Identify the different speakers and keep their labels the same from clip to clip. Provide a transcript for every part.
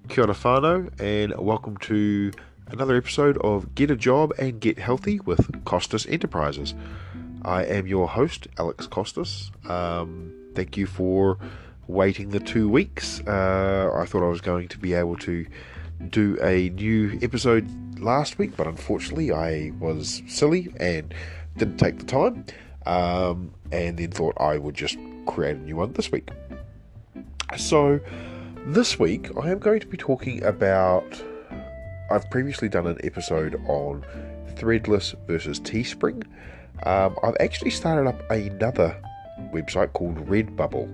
Speaker 1: Kia ora whānau, and welcome to another episode of Get a Job and Get Healthy with Costas Enterprises. I am your host, Alex Costas. Thank you for waiting the 2 weeks. I thought I was going to be able to do a new episode last week, but unfortunately I was silly and didn't take the time, and then thought I would just create a new one this week. So this week I am going to be talking about, I've previously done an episode on Threadless versus TeeSpring. I've actually started up another website called Redbubble.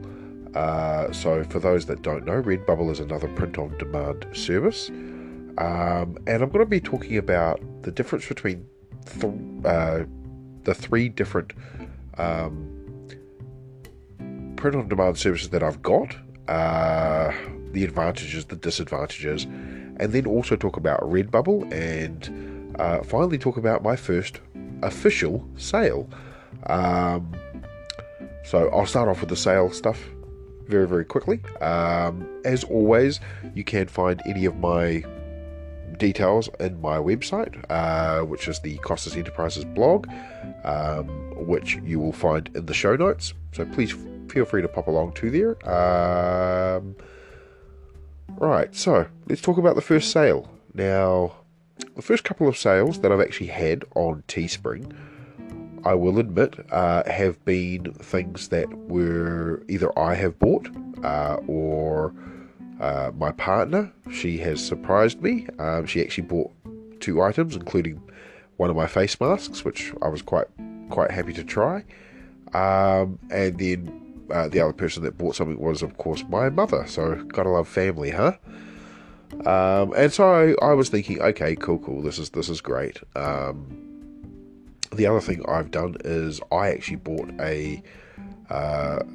Speaker 1: So for those that don't know, Redbubble is another print-on-demand service. And I'm going to be talking about the difference between the three different print-on-demand services that I've got. The advantages, the disadvantages, and then also talk about Redbubble, and finally talk about my first official sale. So I'll start off with the sale stuff very, very quickly. As always, you can find any of my details in my website, which is the Costas Enterprises blog, which you will find in the show notes. So please feel free to pop along to there. Right, so let's talk about the first sale. Now, the first couple of sales that I've actually had on TeeSpring, I will admit, have been things that were either I have bought or my partner. She has surprised me. She actually bought 2 items, including one of my face masks, which I was quite happy to try. And then the other person that bought something was, of course, my mother. So, gotta love family, huh? And so I was thinking, okay, cool. This is great. The other thing I've done is I actually bought I have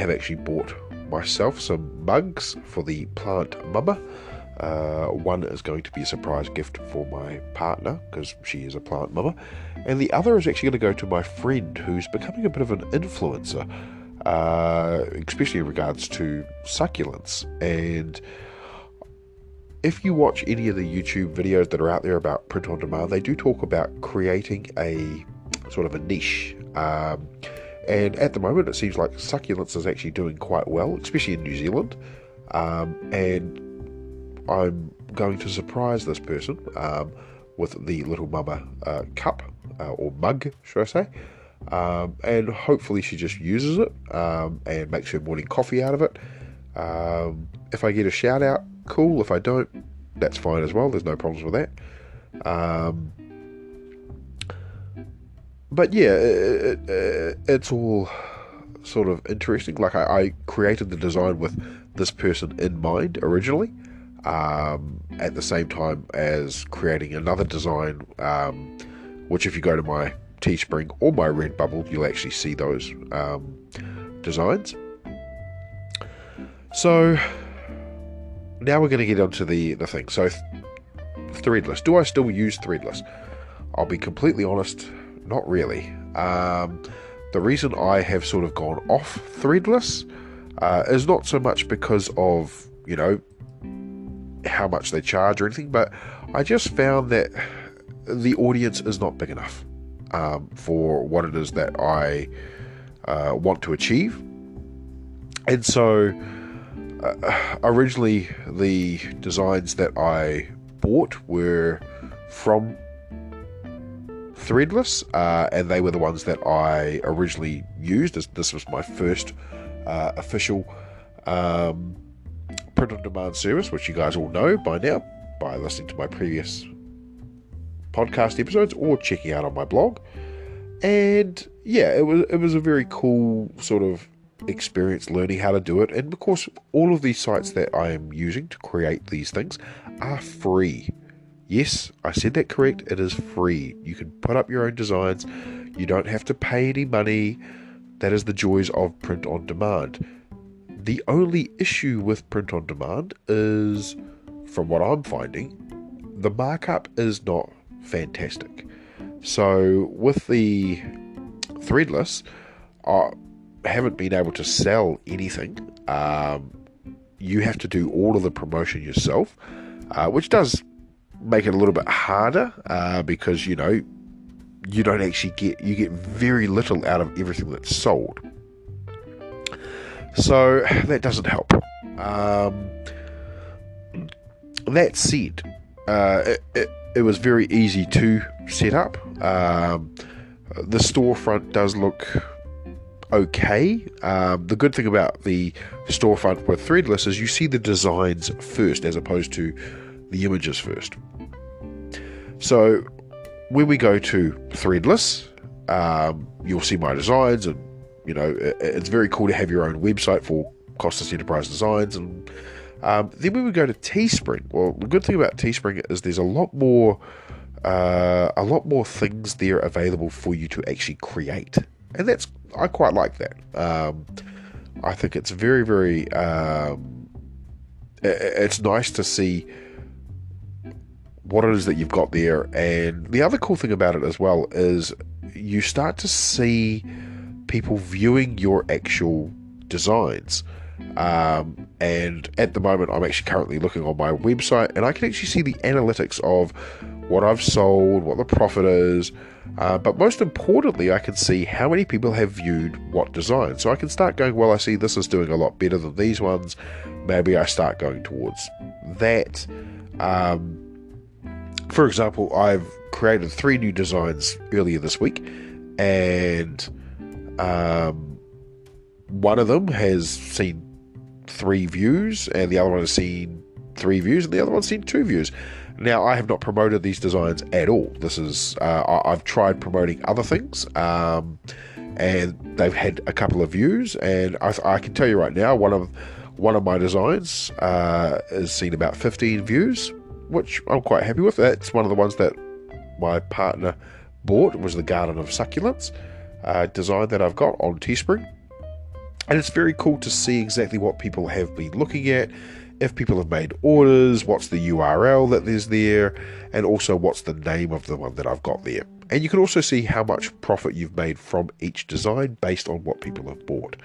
Speaker 1: actually bought myself some mugs for the plant mama. One is going to be a surprise gift for my partner, because she is a plant mama, and the other is actually going to go to my friend who's becoming a bit of an influencer, especially in regards to succulents. And if you watch any of the YouTube videos that are out there about print on demand, they do talk about creating a sort of a niche, and at the moment it seems like succulents is actually doing quite well, especially in New Zealand, and I'm going to surprise this person with the Little Mama cup, or mug, should I say, and hopefully she just uses it and makes her morning coffee out of it. If I get a shout out, cool. If I don't, that's fine as well. There's no problems with that. But yeah, it's all sort of interesting. Like I created the design with this person in mind originally, at the same time as creating another design, which if you go to my TeeSpring or my Redbubble, you'll actually see those designs. So now we're going to get onto the thing. So Threadless. Do I still use Threadless? I'll be completely honest, not really. The reason I have sort of gone off Threadless is not so much because of, how much they charge or anything, but I just found that the audience is not big enough for what it is that I want to achieve. And so originally the designs that I bought were from Threadless, and they were the ones that I originally used. This was my first official print-on-demand service, which you guys all know by now by listening to my previous podcast episodes or checking out on my blog. And yeah, it was a very cool sort of experience learning how to do it. And of course, all of these sites that I am using to create these things are free. Yes, I said that correct. It is free. You can put up your own designs. You don't have to pay any money. That is the joys of print on demand. The only issue with print on demand is, from what I'm finding, the markup is not fantastic. So with the Threadless, I haven't been able to sell anything you have to do all of the promotion yourself, which does make it a little bit harder because, you don't actually you get very little out of everything that's sold. So that doesn't help. That said, it was very easy to set up. The storefront does look okay. The good thing about the storefront with Threadless is you see the designs first as opposed to the images first. So when we go to Threadless, you'll see my designs, and it's very cool to have your own website for Costas Enterprise Designs. And then when we go to TeeSpring, well, the good thing about TeeSpring is there's a lot more things there available for you to actually create, and I quite like that. I think it's very, very it's nice to see what it is that you've got there. And the other cool thing about it as well is you start to see people viewing your actual designs. And at the moment, I'm actually currently looking on my website, and I can actually see the analytics of what I've sold, what the profit is, but most importantly, I can see how many people have viewed what design. So I can start going, well, I see this is doing a lot better than these ones. Maybe I start going towards that. For example, I've created 3 new designs earlier this week, and one of them has seen 3 views, and the other one has seen 3 views, and the other one's seen 2 views. Now, I have not promoted these designs at all. This is I've tried promoting other things, and they've had a couple of views, and I can tell you right now, one of my designs has seen about 15 views, which I'm quite happy with. That's one of the ones that my partner bought, was the Garden of Succulents design that I've got on TeeSpring. And it's very cool to see exactly what people have been looking at, if people have made orders, what's the URL that there's there, and also what's the name of the one that I've got there. And you can also see how much profit you've made from each design based on what people have bought.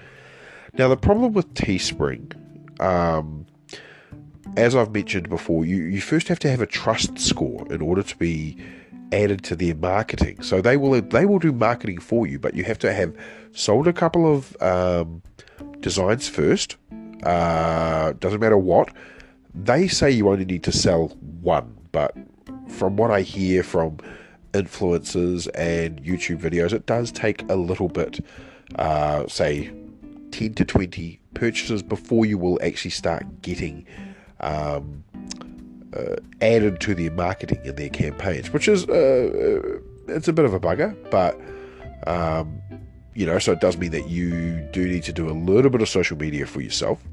Speaker 1: Now, the problem with TeeSpring, as I've mentioned before, you first have to have a trust score in order to be added to their marketing. So they will do marketing for you, but you have to have sold a couple of designs first. Doesn't matter what. They say you only need to sell 1, but from what I hear from influencers and YouTube videos, it does take a little bit, say 10 to 20 purchases before you will actually start getting added to their marketing and their campaigns, which is it's a bit of a bugger, but so it does mean that you do need to do a little bit of social media for yourself,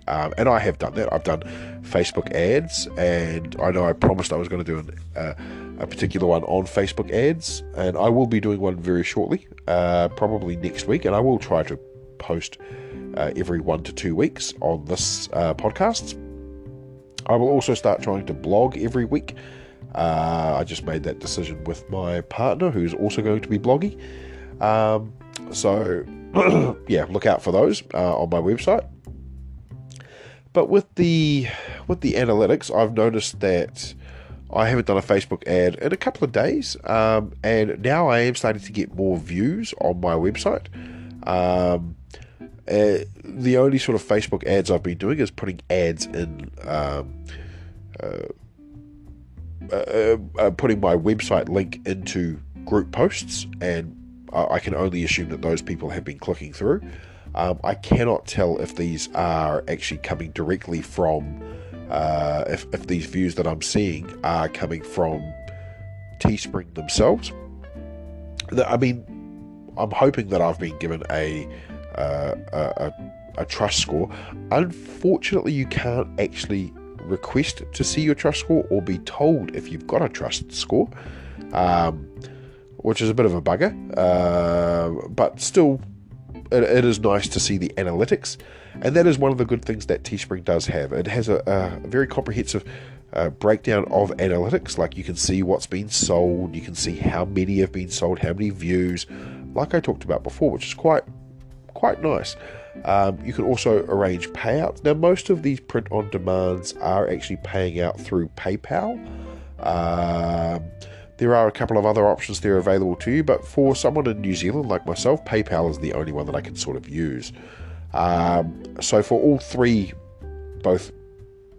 Speaker 1: and I have done that. I've done Facebook ads, and I know I promised I was going to do a particular one on Facebook ads, and I will be doing one very shortly, probably next week, and I will try to post every 1 to 2 weeks on this podcast. I will also start trying to blog every week. I just made that decision with my partner, who's also going to be blogging. So, yeah, look out for those on my website. But with the analytics, I've noticed that I haven't done a Facebook ad in a couple of days, and now I am starting to get more views on my website. The only sort of Facebook ads I've been doing is putting ads in, putting my website link into group posts, and I can only assume that those people have been clicking through. I cannot tell if these are actually coming directly from, if these views that I'm seeing are coming from TeeSpring themselves. I mean, I'm hoping that I've been given a trust score. Unfortunately, you can't actually request to see your trust score or be told if you've got a trust score, which is a bit of a bugger, but still it is nice to see the analytics, and that is one of the good things that TeeSpring does have. It has a very comprehensive breakdown of analytics. Like, you can see what's been sold, you can see how many have been sold, how many views, like I talked about before, which is quite quite nice. You can also arrange payouts. Now, most of these print-on-demands are actually paying out through PayPal. There are a couple of other options there available to you, but for someone in New Zealand like myself, PayPal is the only one that I can sort of use. So for all three, both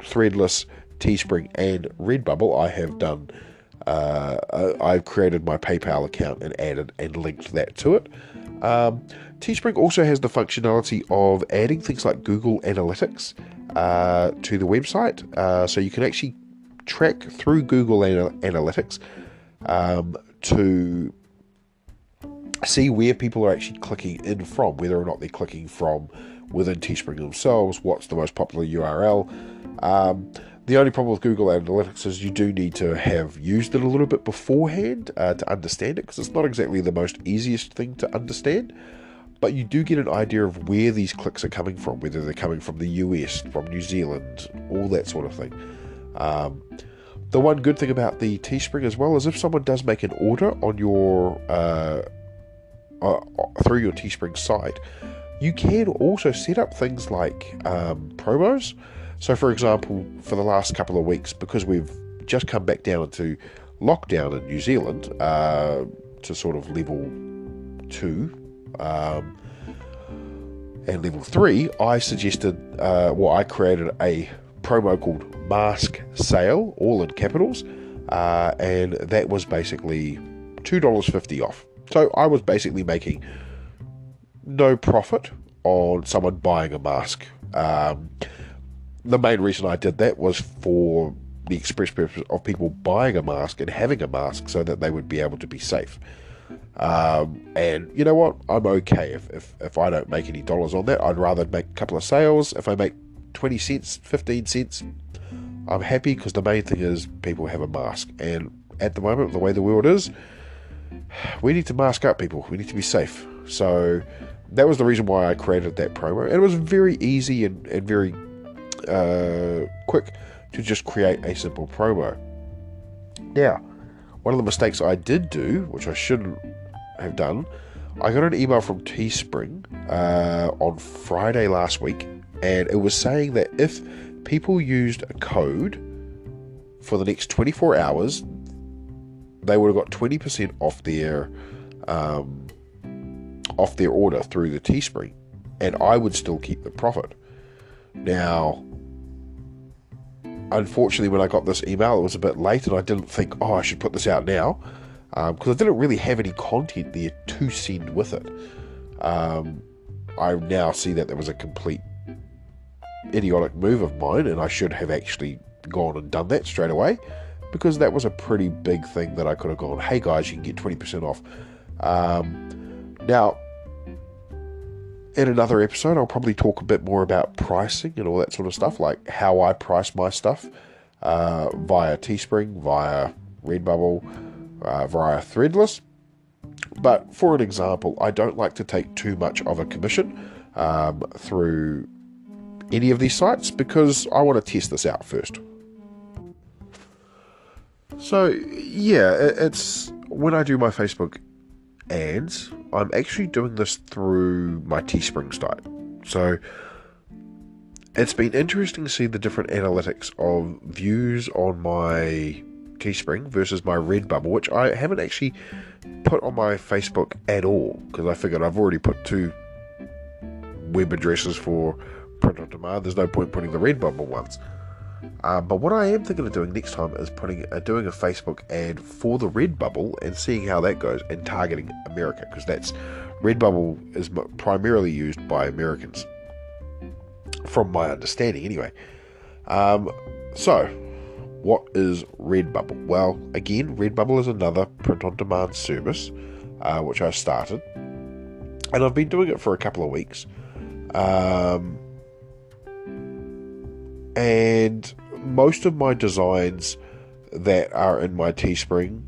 Speaker 1: Threadless, TeeSpring, and Redbubble, I have done. I've created my PayPal account and added and linked that to it. TeeSpring also has the functionality of adding things like Google Analytics to the website, so you can actually track through Google Analytics to see where people are actually clicking in from, whether or not they're clicking from within TeeSpring themselves, what's the most popular URL. The only problem with Google Analytics is you do need to have used it a little bit beforehand to understand it, because it's not exactly the most easiest thing to understand, but you do get an idea of where these clicks are coming from, whether they're coming from the US, from New Zealand, all that sort of thing. The one good thing about the TeeSpring as well is if someone does make an order on your through your TeeSpring site, you can also set up things like promos. So, for example, for the last couple of weeks, because we've just come back down into lockdown in New Zealand to sort of level 2 and level 3, I suggested, I created a promo called Mask Sale, all in capitals, and that was basically $2.50 off. So I was basically making no profit on someone buying a mask. The main reason I did that was for the express purpose of people buying a mask and having a mask so that they would be able to be safe. And you know what? I'm okay if I don't make any dollars on that. I'd rather make a couple of sales. If I make 20 cents, 15 cents, I'm happy, because the main thing is people have a mask. And at the moment, the way the world is, we need to mask up, people. We need to be safe. So that was the reason why I created that promo. And it was very easy and very quick to just create a simple promo. Now, one of the mistakes I did do, which I shouldn't have done, I got an email from TeeSpring on Friday last week, and it was saying that if people used a code for the next 24 hours, they would have got 20% off their order through the TeeSpring, and I would still keep the profit. Now, unfortunately, when I got this email, it was a bit late, and I didn't think, I should put this out now, because I didn't really have any content there to send with it. I now see that there was a complete idiotic move of mine, and I should have actually gone and done that straight away, because that was a pretty big thing that I could have gone, hey guys, you can get 20% off. Now, in another episode, I'll probably talk a bit more about pricing and all that sort of stuff, like how I price my stuff via TeeSpring, via Redbubble, via Threadless. But for an example, I don't like to take too much of a commission through any of these sites, because I want to test this out first. So yeah, it's when I do my Facebook ads, I'm actually doing this through my TeeSpring site. So it's been interesting to see the different analytics of views on my TeeSpring versus my Redbubble, which I haven't actually put on my Facebook at all, because I figured I've already put 2 web addresses for print on demand. There's no point putting the Redbubble ones. But what I am thinking of doing next time is doing a Facebook ad for the Redbubble and seeing how that goes, and targeting America, because Redbubble is primarily used by Americans, from my understanding anyway. So what is Redbubble? Well, again, Redbubble is another print-on-demand service, which I started, and I've been doing it for a couple of weeks. And most of my designs that are in my TeeSpring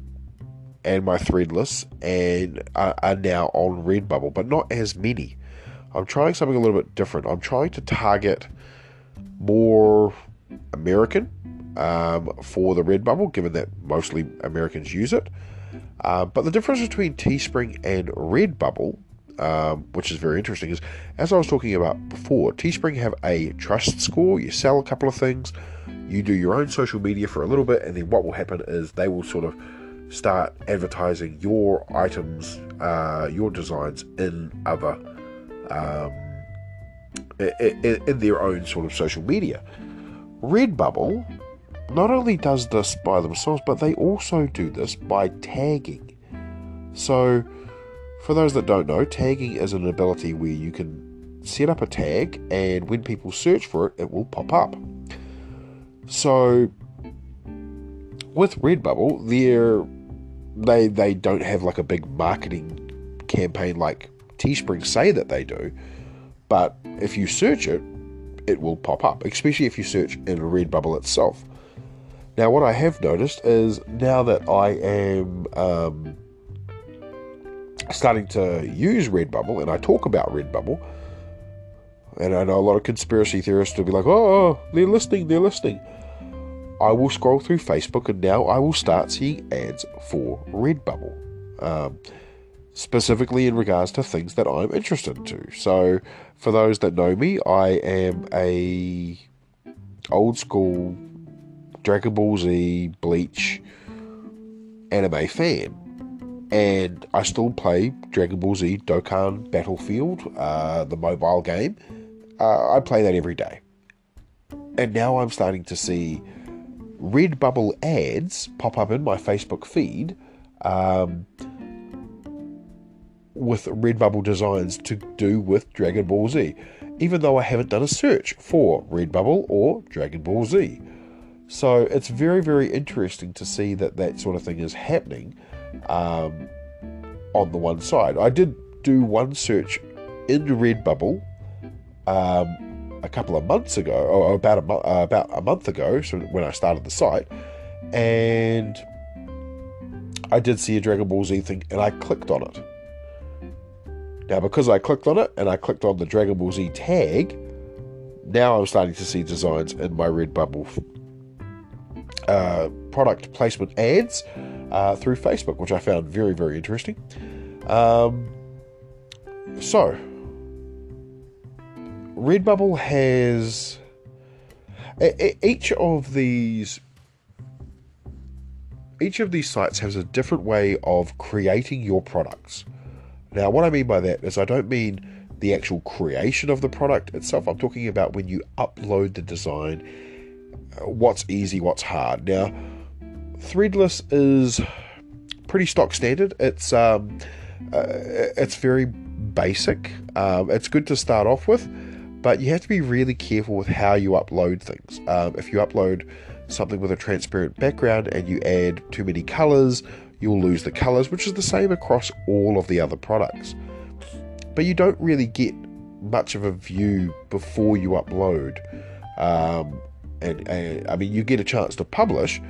Speaker 1: and my Threadless and are now on Redbubble, but not as many. I'm trying something a little bit different. I'm trying to target more American for the Redbubble, given that mostly Americans use it. But the difference between TeeSpring and Redbubble which is very interesting, is, as I was talking about before, TeeSpring have a trust score. You sell a couple of things, you do your own social media for a little bit, and then what will happen is they will sort of start advertising your items, your designs in other, in their own sort of social media. Redbubble not only does this by themselves, but they also do this by tagging. So, for those that don't know, tagging is an ability where you can set up a tag, and when people search for it, it will pop up. So, with Redbubble, they don't have like a big marketing campaign like TeeSpring say that they do, but if you search it, it will pop up, especially if you search in Redbubble itself. Now, what I have noticed is, now that I am starting to use Redbubble, and I talk about Redbubble, and I know a lot of conspiracy theorists will be like, oh, they're listening. I will scroll through Facebook, and now I will start seeing ads for Redbubble, specifically in regards to things that I'm interested into. So, for those that know me, I am a old school Dragon Ball Z, Bleach anime fan, and I still play Dragon Ball Z Dokkan Battlefield, the mobile game. I play that every day, and now I'm starting to see Redbubble ads pop up in my Facebook feed, with Redbubble designs to do with Dragon Ball Z, even though I haven't done a search for Redbubble or Dragon Ball Z. So it's very, very interesting to see that sort of thing is happening on the one side. I did do one search in Redbubble a couple of months ago, or about a month ago, so when I started the site, and I did see a Dragon Ball Z thing, and I clicked on it. Now, because I clicked on it, and I clicked on the Dragon Ball Z tag, now I'm starting to see designs in my Redbubble product placement ads through Facebook, which I found very, very interesting. So, Redbubble has each of these sites has a different way of creating your products. Now, what I mean by that is, I don't mean the actual creation of the product itself. I'm talking about when you upload the design, what's easy, what's hard. Now, Threadless is pretty stock standard. It's very basic. It's good to start off with, but you have to be really careful with how you upload things. If you upload something with a transparent background and you add too many colors, you'll lose the colors, which is the same across all of the other products. But you don't really get much of a view before you upload. And I mean, you get a chance to publish,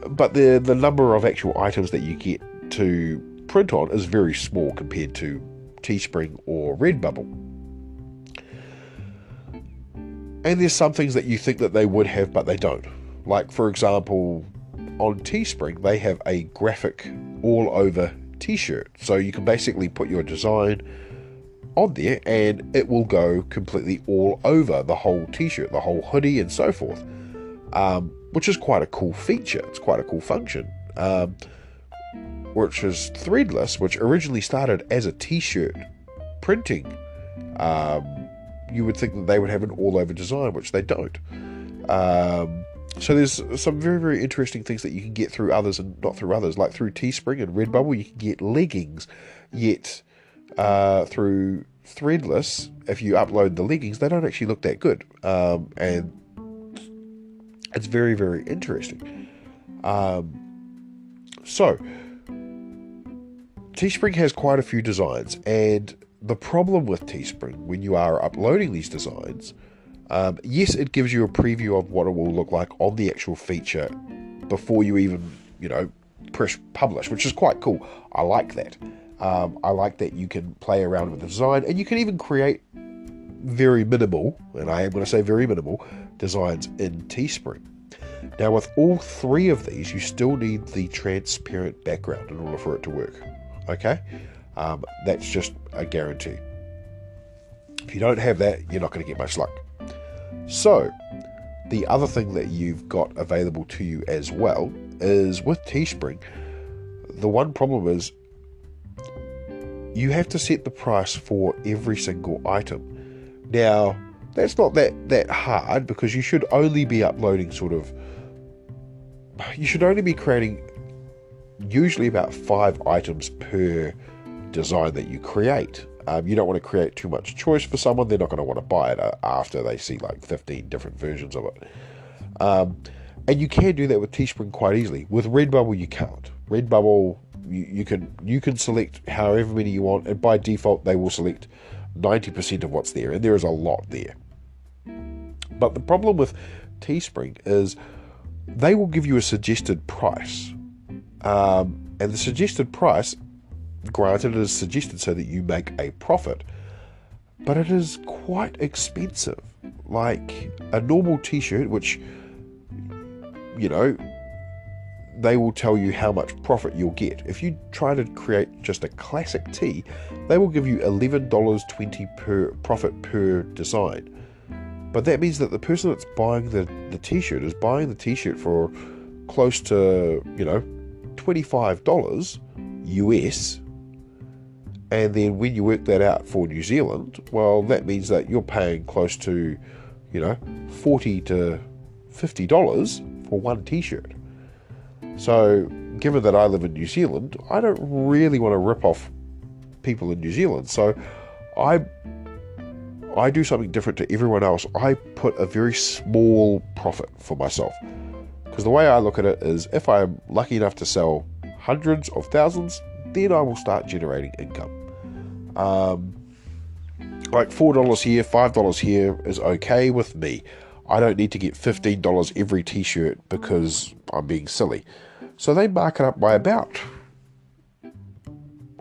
Speaker 1: but the number of actual items that you get to print on is very small compared to TeeSpring or Redbubble. And there's some things that you think that they would have, but they don't. Like, for example, on TeeSpring, they have a graphic all over t-shirt. So you can basically put your design on there and it will go completely all over the whole t-shirt, the whole hoodie and so forth, which is quite a cool feature. It's quite a cool function, which is Threadless, which originally started as a t-shirt printing. You would think that they would have an all over design, which they don't. So there's some very, very interesting things that you can get through others and not through others. Like through TeeSpring and Redbubble, you can get leggings, yet through Threadless, if you upload the leggings, they don't actually look that good. And it's very, very interesting. So TeeSpring has quite a few designs, and the problem with TeeSpring, when you are uploading these designs, yes, it gives you a preview of what it will look like on the actual feature before you even, press publish, which is quite cool. I like that. I like that you can play around with the design, and you can even create very minimal, and I am going to say very minimal, designs in TeeSpring. Now, with all three of these, you still need the transparent background in order for it to work. Okay? That's just a guarantee. If you don't have that, you're not going to get much luck. So, the other thing that you've got available to you as well is with TeeSpring, the one problem is you have to set the price for every single item. Now, that's not that hard, because you should only be uploading you should only be creating usually about 5 items per design that you create. You don't want to create too much choice for someone. They're not going to want to buy it after they see like 15 different versions of it. And you can do that with TeeSpring quite easily. With Redbubble, you can't. Redbubble, you can select however many you want, and by default, they will select 90% of what's there, and there is a lot there. But the problem with TeeSpring is they will give you a suggested price. And the suggested price, granted, it is suggested so that you make a profit, but it is quite expensive. Like a normal t-shirt, which, they will tell you how much profit you'll get. If you try to create just a classic tee, they will give you $11.20 per profit per design. But that means that the person that's buying the t-shirt is buying the t-shirt for close to, $25 US. And then when you work that out for New Zealand, well, that means that you're paying close to, $40 to $50 for one t-shirt. So, given that I live in New Zealand, I don't really want to rip off people in New Zealand. So, I do something different to everyone else. I put a very small profit for myself. Because the way I look at it is, if I'm lucky enough to sell hundreds of thousands, then I will start generating income. Like $4 here, $5 here is okay with me. I don't need to get $15 every t-shirt because I'm being silly. So they mark it up by about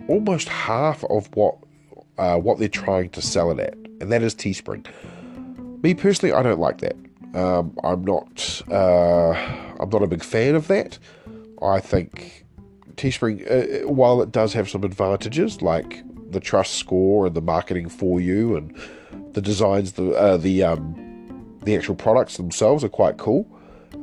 Speaker 1: almost half of what they're trying to sell it at, and that is TeeSpring. Me personally, I don't like that. I'm not a big fan of that. I think TeeSpring, while it does have some advantages like the trust score and the marketing for you and the designs, the actual products themselves are quite cool.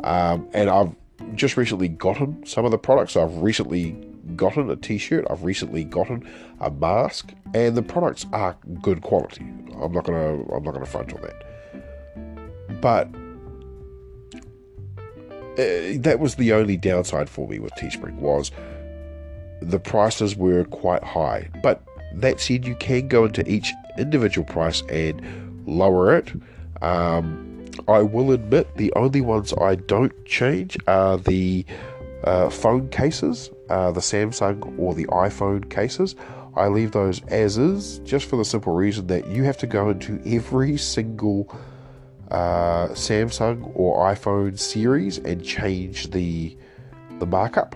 Speaker 1: And I've just recently gotten some of the products. I've recently gotten a t-shirt. I've recently gotten a mask, and the products are good quality. I'm not gonna front on that. But that was the only downside for me with TeeSpring, was the prices were quite high. But that said, you can go into each individual price and lower it. I will admit the only ones I don't change are the phone cases, the Samsung or the iPhone cases. I leave those as is, just for the simple reason that you have to go into every single Samsung or iPhone series and change the markup.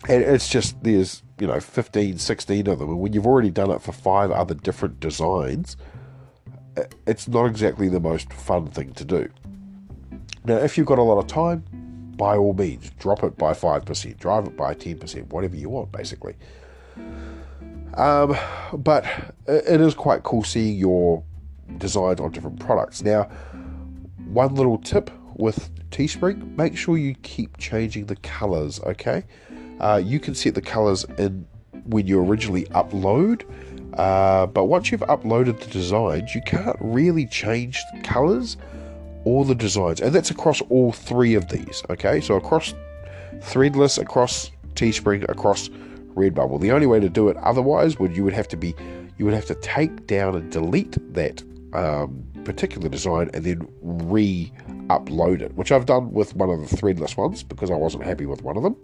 Speaker 1: And it's just, there's 15, 16 of them, and when you've already done it for 5 other different designs, it's not exactly the most fun thing to do. Now, if you've got a lot of time, by all means, drop it by 5%, drive it by 10%, whatever you want, basically. But it is quite cool seeing your designs on different products. Now, one little tip with TeeSpring, make sure you keep changing the colors, okay? You can set the colors in when you originally upload, but once you've uploaded the designs, you can't really change the colors or the designs, and that's across all 3 of these, okay? So across Threadless, across TeeSpring, across Redbubble. The only way to do it otherwise you would have to take down and delete that particular design and then re-upload it, which I've done with one of the Threadless ones because I wasn't happy with one of them.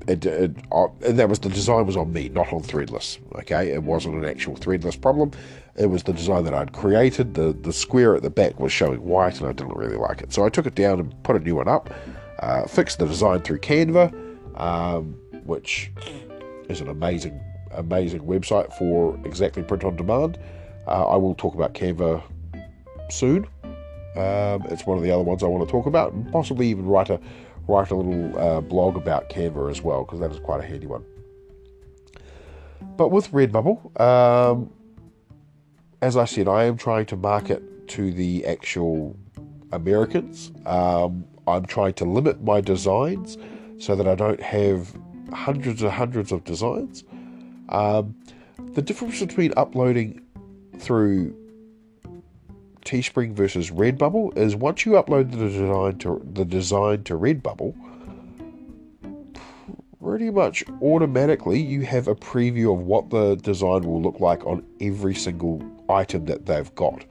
Speaker 1: And that was, the design was on me, not on Threadless. Okay, it wasn't an actual Threadless problem. It was the design that I'd created. The square at the back was showing white, and I didn't really like it. So I took it down and put a new one up. Fixed the design through Canva, which is an amazing website for exactly print on demand. I will talk about Canva soon. It's one of the other ones I want to talk about, and possibly even write write a little blog about Canva as well, because that is quite a handy one. But with Redbubble, as I said, I am trying to market to the actual Americans. I'm trying to limit my designs so that I don't have hundreds and hundreds of designs. The difference between uploading through TeeSpring versus Redbubble is once you upload the design to Redbubble, pretty much automatically you have a preview of what the design will look like on every single item that they've got.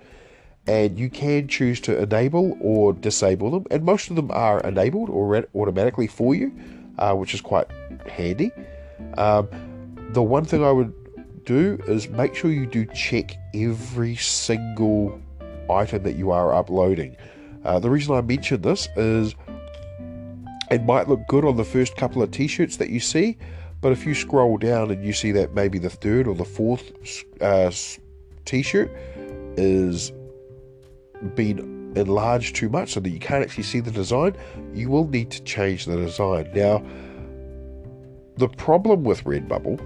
Speaker 1: And you can choose to enable or disable them, and most of them are enabled or automatically for you, which is quite handy. The one thing I would do is make sure you do check every single item that you are uploading. The reason I mention this is it might look good on the first couple of t-shirts that you see, but if you scroll down and you see that maybe the third or the fourth t-shirt is been enlarged too much so that you can't actually see the design, you will need to change the design. Now, the problem with Redbubble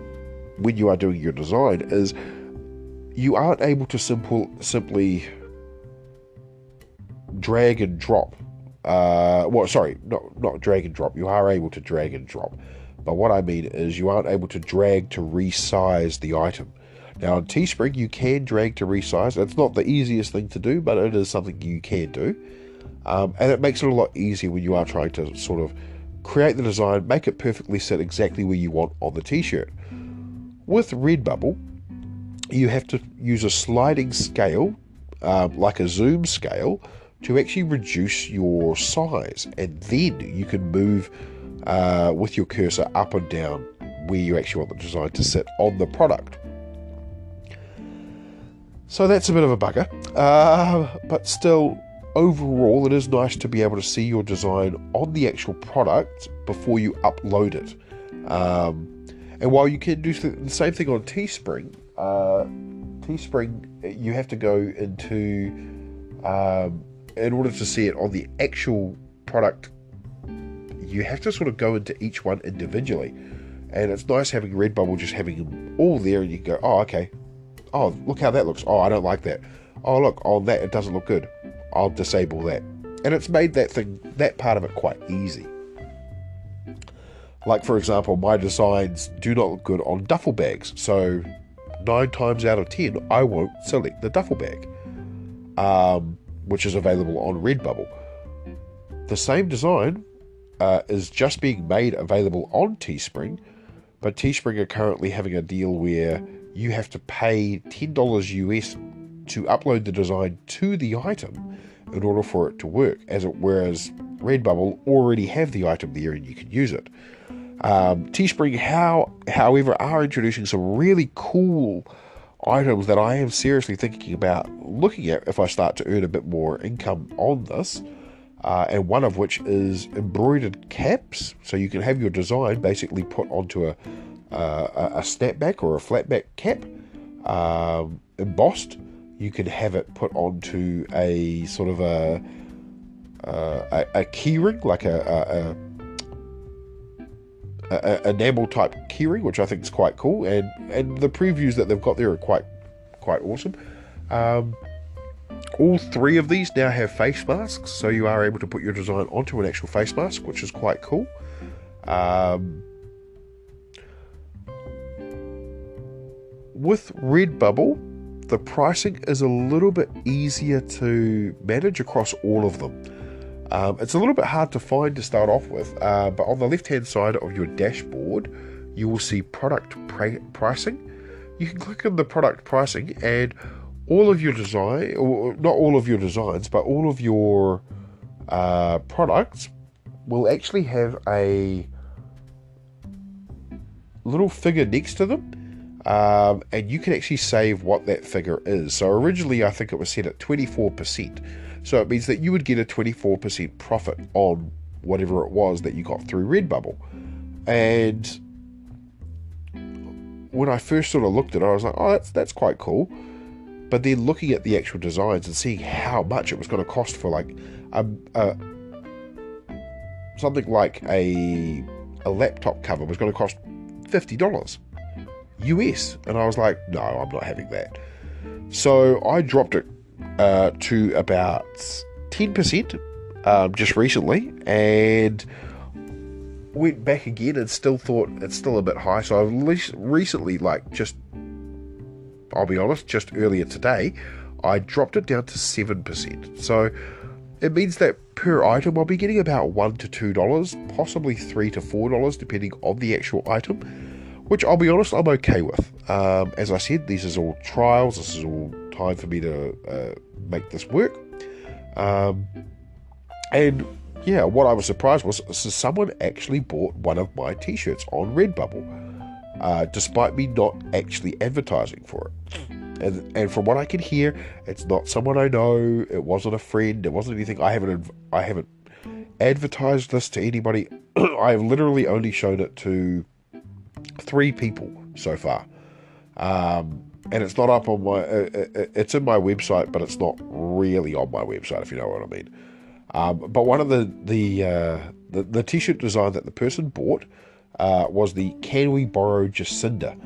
Speaker 1: when you are doing your design is you aren't able to simply drag and drop. Not drag and drop. You are able to drag and drop, but what I mean is you aren't able to drag to resize the item. Now on TeeSpring you can drag to resize. It's not the easiest thing to do, but it is something you can do, and it makes it a lot easier when you are trying to sort of create the design, make it perfectly sit exactly where you want on the t-shirt. With Redbubble, you have to use a sliding scale, like a zoom scale, to actually reduce your size, and then you can move with your cursor up and down where you actually want the design to sit on the product. So that's a bit of a bugger, but still, overall, it is nice to be able to see your design on the actual product before you upload it. And while you can do the same thing on TeeSpring, you have to go into, in order to see it on the actual product, you have to sort of go into each one individually. And it's nice having Redbubble, just having them all there, and you can go, oh, okay. Oh, look how that looks. Oh, I don't like that. Oh, look, on that, it doesn't look good. I'll disable that. And it's made that part of it quite easy. Like, for example, my designs do not look good on duffel bags. So 9 times out of 10, I won't select the duffel bag, which is available on Redbubble. The same design is just being made available on TeeSpring, but TeeSpring are currently having a deal where you have to pay $10 US to upload the design to the item in order for it to work, whereas Redbubble already have the item there and you can use it. TeeSpring, however, are introducing some really cool items that I am seriously thinking about looking at if I start to earn a bit more income on this, and one of which is embroidered caps. So you can have your design basically put onto a snapback or a flatback cap, embossed. You can have it put onto a sort of a keyring, like a enamel type keyring, which I think is quite cool, and the previews that they've got there are quite awesome. All 3 of these now have face masks, so you are able to put your design onto an actual face mask, which is quite cool. With Redbubble, the pricing is a little bit easier to manage across all of them. It's a little bit hard to find to start off with, but on the left hand side of your dashboard you will see product pricing. You can click on the product pricing, and all of your design, or not all of your designs, but all of your products will actually have a little figure next to them. And you can actually save what that figure is. So originally I think it was set at 24%. So it means that you would get a 24% profit on whatever it was that you got through Redbubble. And when I first sort of looked at it, I was like, oh, that's quite cool. But then looking at the actual designs and seeing how much it was going to cost for like something like a laptop cover was going to cost $50 US, and I was like, no, I'm not having that. So I dropped it to about 10% just recently, and went back again and still thought it's still a bit high. So I've recently, I'll be honest, just earlier today, I dropped it down to 7%. So it means that per item I'll be getting about $1 to $2, possibly $3 to $4, depending on the actual item, which I'll be honest, I'm okay with. As I said, this is all trials. This is all time for me to make this work. And yeah, what I was surprised was someone actually bought one of my t-shirts on Redbubble, despite me not actually advertising for it. And from what I can hear, it's not someone I know. It wasn't a friend. It wasn't anything. I haven't advertised this to anybody. I have literally only shown it to 3 people so far. And it's not up on my. It's in my website, but it's not really on my website, if you know what I mean. But one of the t-shirt design that the person bought was the "Can We Borrow Jacinda?"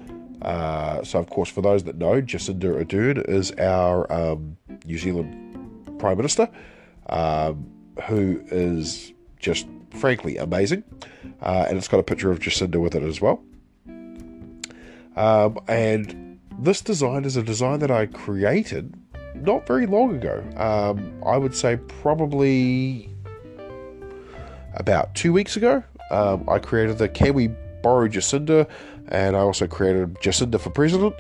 Speaker 1: So, of course, for those that know, Jacinda Ardern is our New Zealand Prime Minister, who is just frankly amazing. And it's got a picture of Jacinda with it as well. And this design is a design that I created not very long ago. I would say probably about 2 weeks ago. I created the "Can We Borrow Jacinda?" and I also created Jacinda for President.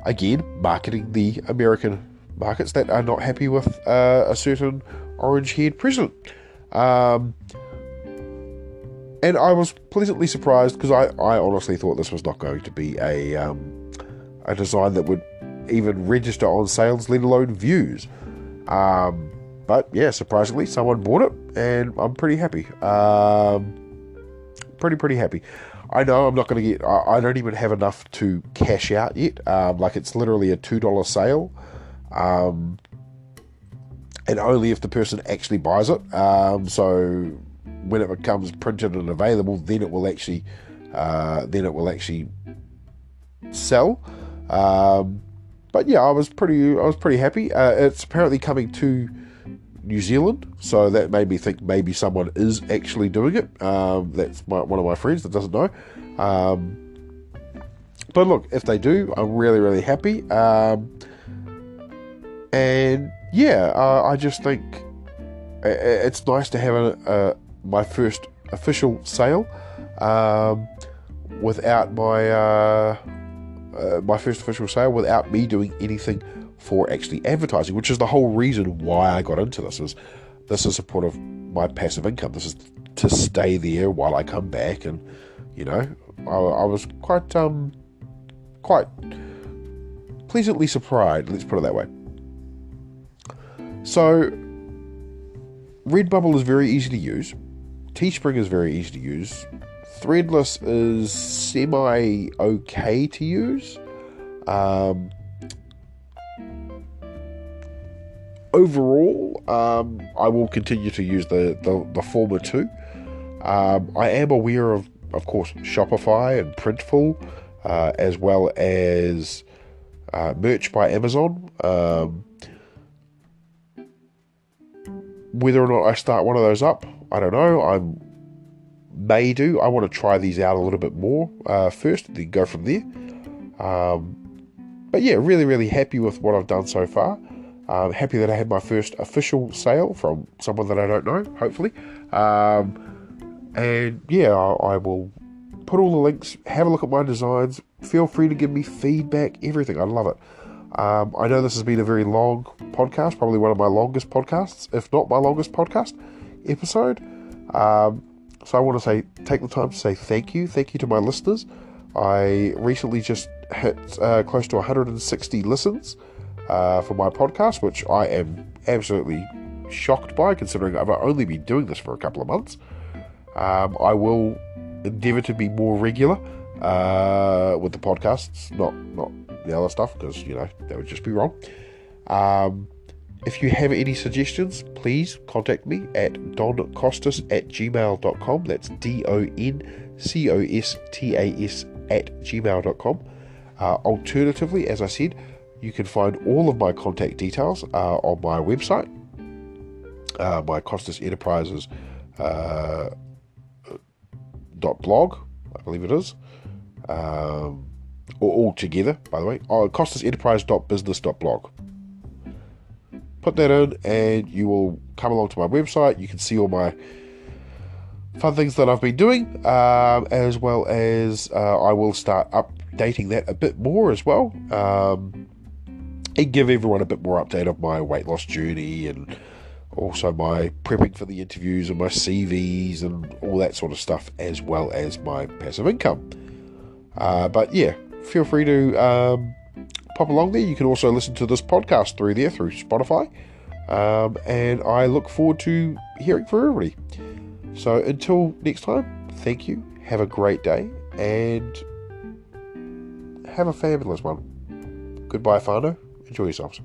Speaker 1: Again, marketing the American markets that are not happy with a certain orange-haired president. And I was pleasantly surprised, because I honestly thought this was not going to be a design that would even register on sales, let alone views. But yeah, surprisingly, someone bought it, and I'm pretty happy. Pretty happy. I know I'm not going to get. I don't even have enough to cash out yet. It's literally a $2 sale, and only if the person actually buys it. So when it becomes printed and available, then it will actually sell. But yeah, I was pretty happy. It's apparently coming to New Zealand, so that made me think maybe someone is actually doing it. That's one of my friends that doesn't know. But look, if they do, I'm really happy. And yeah, I just think it's nice to have my first official sale without my first official sale without me doing anything for actually advertising, which is the whole reason why I got into this. This is a part of my passive income. This is to stay there while I come back, and I was quite pleasantly surprised. Let's put it that way. So Redbubble is very easy to use. TeeSpring is very easy to use. Threadless is semi-okay to use. Overall, I will continue to use the former two. I am aware of course, Shopify and Printful, as well as merch by Amazon. Whether or not I start one of those up, I don't know. I may do. I want to try these out a little bit more first, then go from there. But yeah, really happy with what I've done so far. Happy that I had my first official sale from someone that I don't know, hopefully. And yeah, I will put all the links, have a look at my designs. Feel free to give me feedback, everything. I love it. I know this has been a very long podcast, probably one of my longest podcasts, if not my longest podcast episode. So I want to take the time to say thank you to my listeners. I recently just hit close to 160 listens for my podcast, which I am absolutely shocked by, considering I've only been doing this for a couple of months. I will endeavour to be more regular with the podcasts, not the other stuff, because that would just be wrong. If you have any suggestions, please contact me at doncostas@gmail.com. That's DONCOSTAS@gmail.com. Alternatively, as I said, you can find all of my contact details on my website, my Costas Enterprises .blog, I believe it is, or all together, by the way, costasenterprise.business.blog. Put that in and you will come along to my website. You can see all my fun things that I've been doing, as well as I will start updating that a bit more as well, and give everyone a bit more update of my weight loss journey, and also my prepping for the interviews and my CVs and all that sort of stuff, as well as my passive income. But yeah, feel free to pop along there. You can also listen to this podcast through Spotify, and I look forward to hearing from everybody. So until next time, thank you, have a great day, and have a fabulous one. Goodbye, whānau. Enjoy yourselves.